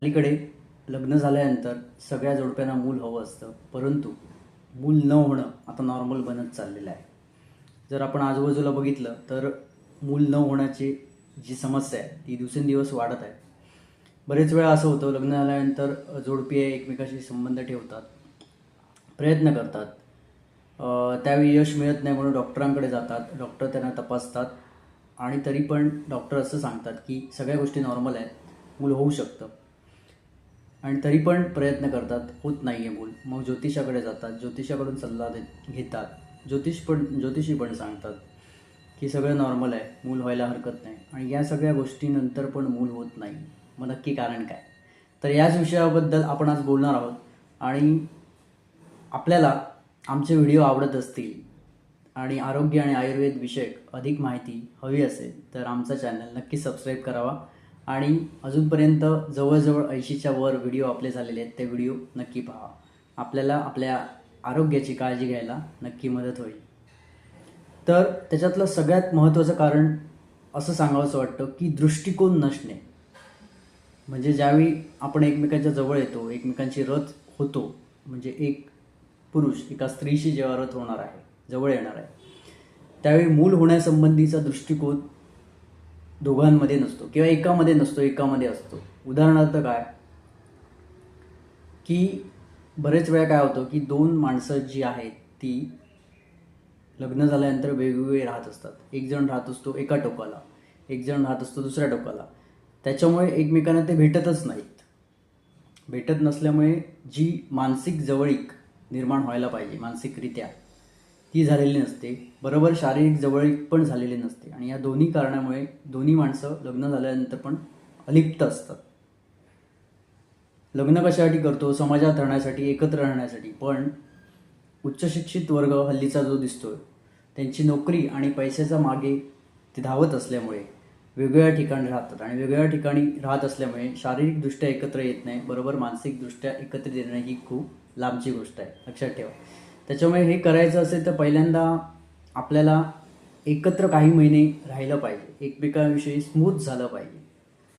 अलीकडे लग्न झाल्यानंतर सगळ्या जोडप्यांना मूल हवं असतं, परंतु मूल न होणं आता नॉर्मल बनत चाललेलं आहे. जर आपण आजूबाजूला बघितलं तर मूल न होण्याची जी समस्या आहे ती दिवसेंदिवस वाढत आहे. बरेच वेळा असं होतं, लग्न झाल्यानंतर जोडपी एकमेकाशी संबंध ठेवतात, प्रयत्न करतात. त्यावेळी यश मिळत नाही म्हणून डॉक्टरांकडे जातात, डॉक्टर त्यांना तपासतात आणि तरी पण डॉक्टर असं सांगतात की सगळ्या गोष्टी नॉर्मल आहेत, मूल होऊ शकतं. आणि तरी पण प्रयत्न करतात, होत नाही आहे मूल. मग ज्योतिषाकडे जातात, ज्योतिषाकडून सल्ला घेतात. ज्योतिषी पण सांगतात की सगळं नॉर्मल आहे, मूल व्हायला हरकत नाही. आणि या सगळ्या गोष्टीनंतर पण मूल होत नाही. मग नक्की कारण काय? तर याच विषयाबद्दल आपण आज बोलणार आहोत. आणि आपल्याला आमचे व्हिडिओ आवडत असतील आणि आरोग्य आणि आयुर्वेद विषयक अधिक माहिती हवी असेल तर आमचा चॅनल नक्की सबस्क्राईब करावा. आणि अजूनपर्यंत जवळजवळ 80च्या वर व्हिडिओ आपले झालेले आहेत, ते व्हिडिओ नक्की पहा. आपल्याला आपल्या आरोग्याची काळजी घ्यायला नक्की मदत होईल. तर त्याच्यातलं सगळ्यात महत्त्वाचं कारण असं सांगावंसं वाटतं की दृष्टिकोन नसणे. म्हणजे ज्यावेळी आपण एकमेकांच्या जवळ येतो, एकमेकांची रथ होतो, म्हणजे एक पुरुष एका स्त्रीशी जेव्हा रथ होणार आहे, जवळ येणार आहे, त्यावेळी मूल होण्यासंबंधीचा दृष्टिकोन दोघांमध्ये नसतो किंवा एकामध्ये नसतो, एकामध्ये असतो. उदाहरणार्थ काय की बरेच वेळा काय होतं की दोन माणसं जी आहेत ती लग्न झाल्यानंतर वेगवेगळे राहत असतात. एक जण राहत असतो एका टोकाला, एक जण राहत असतो दुसऱ्या टोकाला. त्याच्यामुळे एकमेकांना ते भेटतच नाहीत. भेटत नसल्यामुळे जी मानसिक जवळीक निर्माण व्हायला पाहिजे मानसिकरित्या, ती झालेली नसते. बरोबर शारीरिक जवळीक पण झालेली नसते. आणि या दोन्ही कारणामुळे दोन्ही माणसं लग्न झाल्यानंतर पण अलिप्त असतात. लग्न कशासाठी करतो? समाजात राहण्यासाठी, एकत्र राहण्यासाठी. पण उच्चशिक्षित वर्ग हल्लीचा जो दिसतोय, त्यांची नोकरी आणि पैशाच्या मागे ते धावत असल्यामुळे वेगवेगळ्या ठिकाणी राहतात. आणि वेगवेगळ्या ठिकाणी राहत असल्यामुळे शारीरिकदृष्ट्या एकत्र येत नाही, बरोबर मानसिकदृष्ट्या एकत्रित येणं ही खूप लांबची गोष्ट आहे, लक्षात ठेवा. त्याच्यामुळे हे करायचं असेल तर पहिल्यांदा आपल्याला एकत्र काही महिने राहिलं पाहिजे, एकमेकांविषयी स्मूथ झालं पाहिजे.